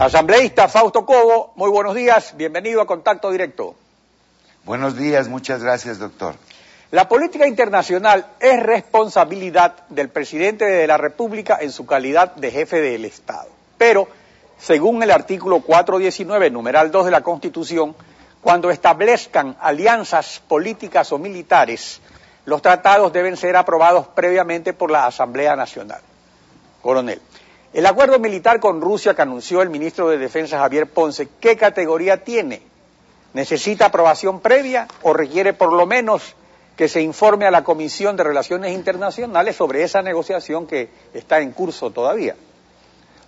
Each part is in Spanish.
Asambleísta Fausto Cobo, muy buenos días, bienvenido a Contacto Directo. Buenos días, muchas gracias, doctor. La política internacional es responsabilidad del presidente de la República en su calidad de jefe del Estado. Pero, según el artículo 419, numeral 2 de la Constitución, cuando establezcan alianzas políticas o militares, los tratados deben ser aprobados previamente por la Asamblea Nacional. Coronel, el acuerdo militar con Rusia que anunció el ministro de Defensa Javier Ponce, ¿qué categoría tiene? ¿Necesita aprobación previa o requiere por lo menos que se informe a la Comisión de Relaciones Internacionales sobre esa negociación que está en curso todavía?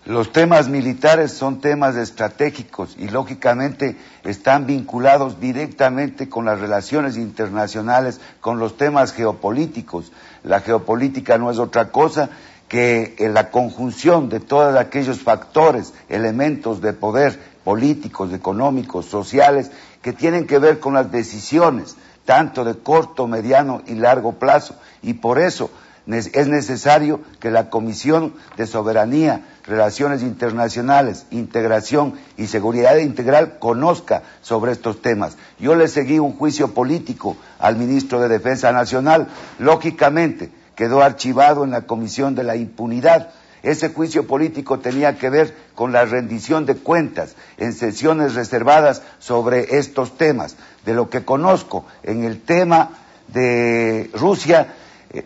Los temas militares son temas estratégicos y lógicamente están vinculados directamente con las relaciones internacionales, con los temas geopolíticos. La geopolítica no es otra cosa que la conjunción de todos aquellos factores, elementos de poder políticos, económicos, sociales, que tienen que ver con las decisiones, tanto de corto, mediano y largo plazo. Y por eso es necesario que la Comisión de Soberanía, Relaciones Internacionales, Integración y Seguridad Integral conozca sobre estos temas. Yo le seguí un juicio político al ministro de Defensa Nacional, lógicamente quedó archivado en la Comisión de la Impunidad. Ese juicio político tenía que ver con la rendición de cuentas en sesiones reservadas sobre estos temas. De lo que conozco en el tema de Rusia,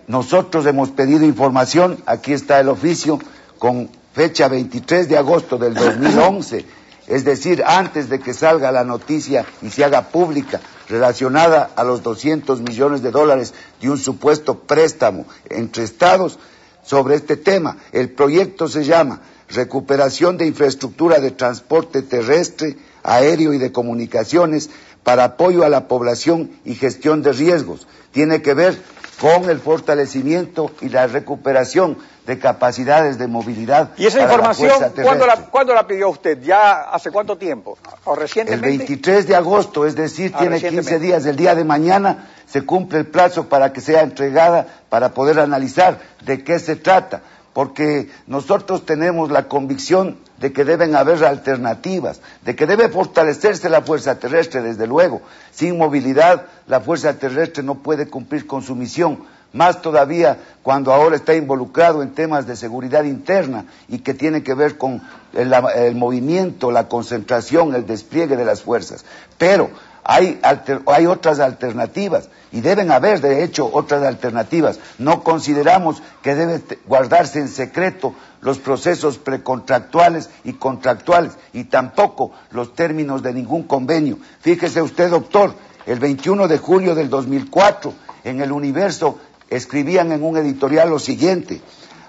nosotros hemos pedido información, aquí está el oficio, con fecha 23 de agosto del 2011, es decir, antes de que salga la noticia y se haga pública relacionada a los $200 millones de un supuesto préstamo entre estados sobre este tema. El proyecto se llama Recuperación de Infraestructura de Transporte Terrestre, Aéreo y de Comunicaciones para apoyo a la población y gestión de riesgos. Tiene que ver con el fortalecimiento y la recuperación de capacidades de movilidad. ¿Y esa información cuándo la pidió usted? ¿Ya hace cuánto tiempo? ¿O recientemente? El 23 de agosto, es decir, tiene 15 días. El día de mañana se cumple el plazo para que sea entregada para poder analizar de qué se trata. Porque nosotros tenemos la convicción de que deben haber alternativas, de que debe fortalecerse la fuerza terrestre, desde luego. Sin movilidad, la fuerza terrestre no puede cumplir con su misión, más todavía cuando ahora está involucrado en temas de seguridad interna y que tiene que ver con el movimiento, la concentración, el despliegue de las fuerzas. Pero hay otras alternativas y deben haber, de hecho, otras alternativas. No consideramos que debe guardarse en secreto los procesos precontractuales y contractuales y tampoco los términos de ningún convenio. Fíjese usted, doctor, el 21 de julio del 2004, en El Universo, escribían en un editorial lo siguiente: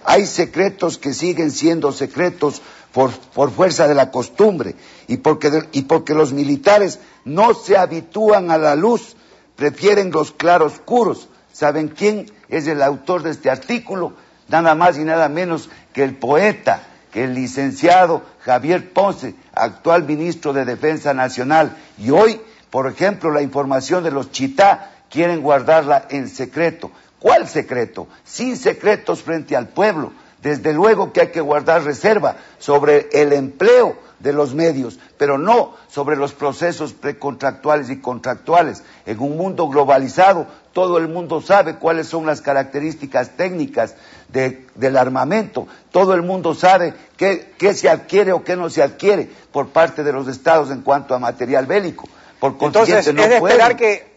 hay secretos que siguen siendo secretos por fuerza de la costumbre y porque los militares no se habitúan a la luz, prefieren los claroscuros. ¿Saben quién es el autor de este artículo? Nada más y nada menos que el poeta, que el licenciado Javier Ponce, actual ministro de Defensa Nacional. Y hoy, por ejemplo, la información de los Chitá quieren guardarla en secreto. ¿Cuál secreto? Sin secretos frente al pueblo. Desde luego que hay que guardar reserva sobre el empleo de los medios, pero no sobre los procesos precontractuales y contractuales. En un mundo globalizado, todo el mundo sabe cuáles son las características técnicas del armamento. Todo el mundo sabe qué se adquiere o qué no se adquiere por parte de los estados en cuanto a material bélico. Por consiguiente, entonces, no es de esperar que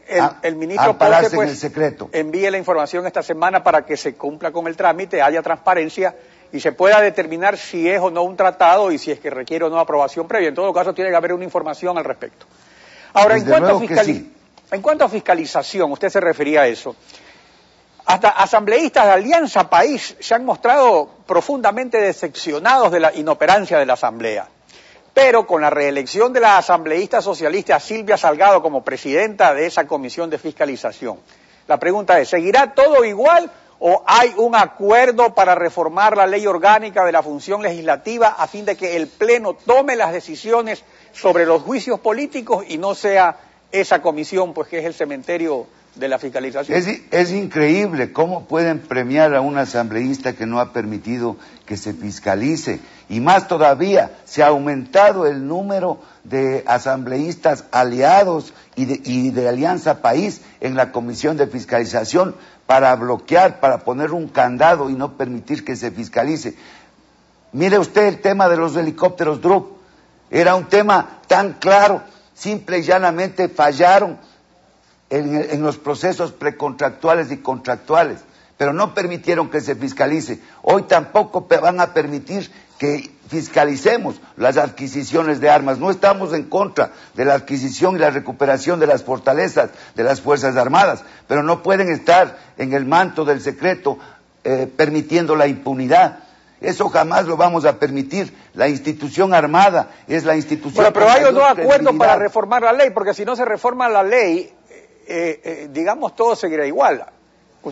el ministro Ponce pues, envíe la información esta semana para que se cumpla con el trámite, haya transparencia y se pueda determinar si es o no un tratado y si es que requiere o no aprobación previa. En todo caso, tiene que haber una información al respecto. Ahora, en cuanto a fiscalización, usted se refería a eso. Hasta asambleístas de Alianza País se han mostrado profundamente decepcionados de la inoperancia de la Asamblea. Pero con la reelección de la asambleísta socialista Silvia Salgado como presidenta de esa comisión de fiscalización, la pregunta es, ¿seguirá todo igual o hay un acuerdo para reformar la ley orgánica de la función legislativa a fin de que el Pleno tome las decisiones sobre los juicios políticos y no sea esa comisión, pues que es el cementerio de la fiscalización. Es increíble cómo pueden premiar a un asambleísta que no ha permitido que se fiscalice, y más todavía, se ha aumentado el número de asambleístas aliados y de Alianza País en la Comisión de Fiscalización para bloquear, para poner un candado y no permitir que se fiscalice. Mire usted el tema de los helicópteros Drup, era un tema tan claro, simple y llanamente fallaron en los procesos precontractuales y contractuales, pero no permitieron que se fiscalice. Hoy tampoco van a permitir que fiscalicemos las adquisiciones de armas. No estamos en contra de la adquisición y la recuperación de las fortalezas de las Fuerzas Armadas, pero no pueden estar en el manto del secreto permitiendo la impunidad. Eso jamás lo vamos a permitir. La institución armada es la institución... Bueno, pero hay dos acuerdos para reformar la ley, porque si no se reforma la ley, digamos, todo seguirá igual.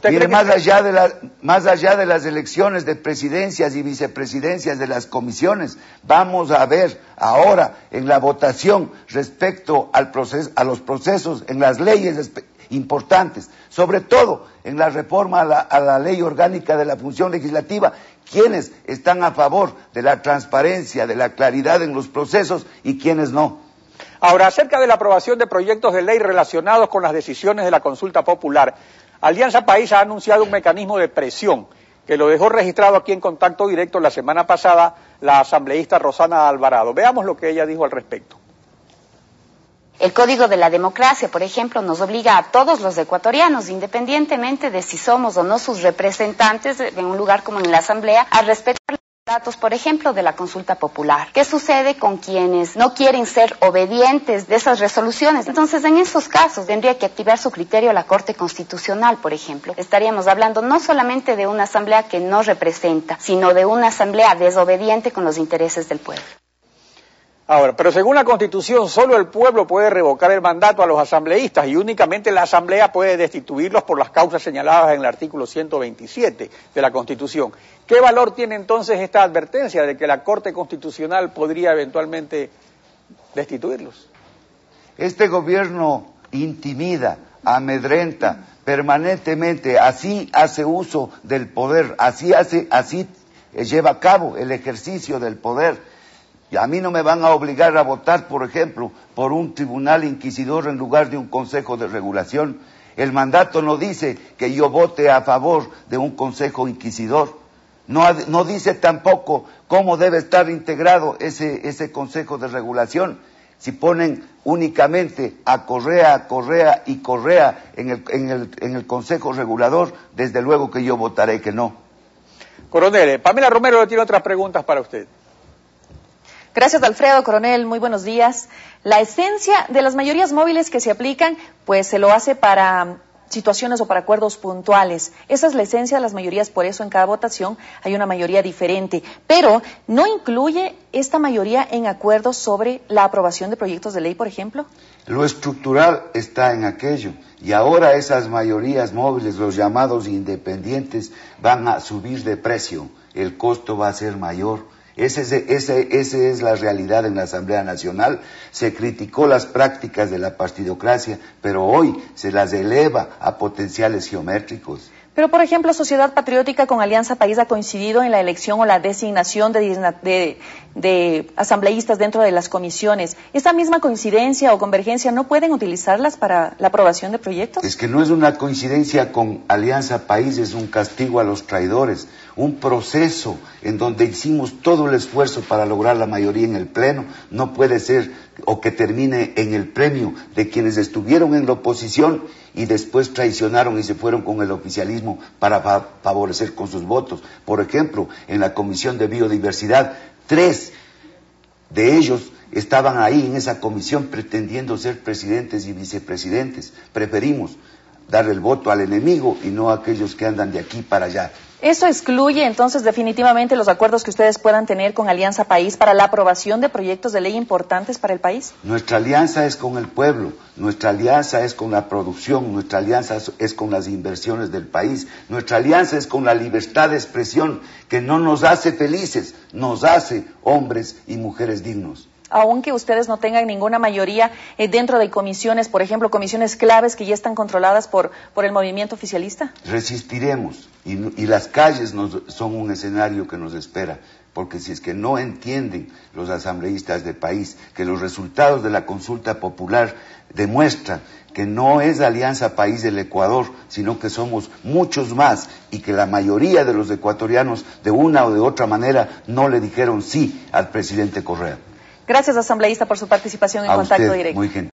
Mire, más allá de las elecciones de presidencias y vicepresidencias de las comisiones, vamos a ver ahora en la votación respecto a los procesos, en las leyes importantes, sobre todo en la reforma a la ley orgánica de la función legislativa, quienes están a favor de la transparencia, de la claridad en los procesos y quienes no. Ahora, acerca de la aprobación de proyectos de ley relacionados con las decisiones de la consulta popular, Alianza País ha anunciado un mecanismo de presión que lo dejó registrado aquí en Contacto Directo la semana pasada la asambleísta Rosana Alvarado. Veamos lo que ella dijo al respecto. El Código de la Democracia, por ejemplo, nos obliga a todos los ecuatorianos, independientemente de si somos o no sus representantes en un lugar como en la Asamblea, a respetar los datos, por ejemplo, de la consulta popular. ¿Qué sucede con quienes no quieren ser obedientes de esas resoluciones? Entonces, en esos casos, tendría que activar su criterio la Corte Constitucional, por ejemplo. Estaríamos hablando no solamente de una Asamblea que no representa, sino de una Asamblea desobediente con los intereses del pueblo. Ahora, pero según la Constitución, solo el pueblo puede revocar el mandato a los asambleístas y únicamente la Asamblea puede destituirlos por las causas señaladas en el artículo 127 de la Constitución. ¿Qué valor tiene entonces esta advertencia de que la Corte Constitucional podría eventualmente destituirlos? Este gobierno intimida, amedrenta permanentemente, así hace uso del poder, así lleva a cabo el ejercicio del poder. Y a mí no me van a obligar a votar, por ejemplo, por un tribunal inquisidor en lugar de un consejo de regulación. El mandato no dice que yo vote a favor de un consejo inquisidor. No dice tampoco cómo debe estar integrado ese consejo de regulación. Si ponen únicamente a Correa en el consejo regulador, desde luego que yo votaré que no. Coronel, Pamela Romero tiene otras preguntas para usted. Gracias, Alfredo. Coronel, muy buenos días. La esencia de las mayorías móviles que se aplican, pues se lo hace para situaciones o para acuerdos puntuales. Esa es la esencia de las mayorías, por eso en cada votación hay una mayoría diferente. Pero, ¿no incluye esta mayoría en acuerdos sobre la aprobación de proyectos de ley, por ejemplo? Lo estructural está en aquello. Y ahora esas mayorías móviles, los llamados independientes, van a subir de precio. El costo va a ser mayor. Esa es la realidad en la Asamblea Nacional. Se criticó las prácticas de la partidocracia, pero hoy se las eleva a potenciales geométricos. Pero, por ejemplo, Sociedad Patriótica con Alianza País ha coincidido en la elección o la designación de asambleístas dentro de las comisiones. ¿Esa misma coincidencia o convergencia no pueden utilizarlas para la aprobación de proyectos? Es que no es una coincidencia con Alianza País, es un castigo a los traidores, un proceso en donde hicimos todo el esfuerzo para lograr la mayoría en el Pleno. No puede ser o que termine en el premio de quienes estuvieron en la oposición y después traicionaron y se fueron con el oficialismo para favorecer con sus votos. Por ejemplo, en la Comisión de Biodiversidad, 3 de ellos estaban ahí en esa comisión pretendiendo ser presidentes y vicepresidentes. Preferimos dar el voto al enemigo y no a aquellos que andan de aquí para allá. ¿Eso excluye entonces definitivamente los acuerdos que ustedes puedan tener con Alianza País para la aprobación de proyectos de ley importantes para el país? Nuestra alianza es con el pueblo, nuestra alianza es con la producción, nuestra alianza es con las inversiones del país, nuestra alianza es con la libertad de expresión que no nos hace felices, nos hace hombres y mujeres dignos. Aunque ustedes no tengan ninguna mayoría dentro de comisiones, por ejemplo, comisiones claves que ya están controladas por el movimiento oficialista. Resistiremos y las calles son un escenario que nos espera, porque si es que no entienden los asambleístas del país que los resultados de la consulta popular demuestran que no es Alianza País del Ecuador, sino que somos muchos más y que la mayoría de los ecuatorianos de una o de otra manera no le dijeron sí al presidente Correa. Gracias, asambleísta, por su participación en Contacto Directo. Muy gentil.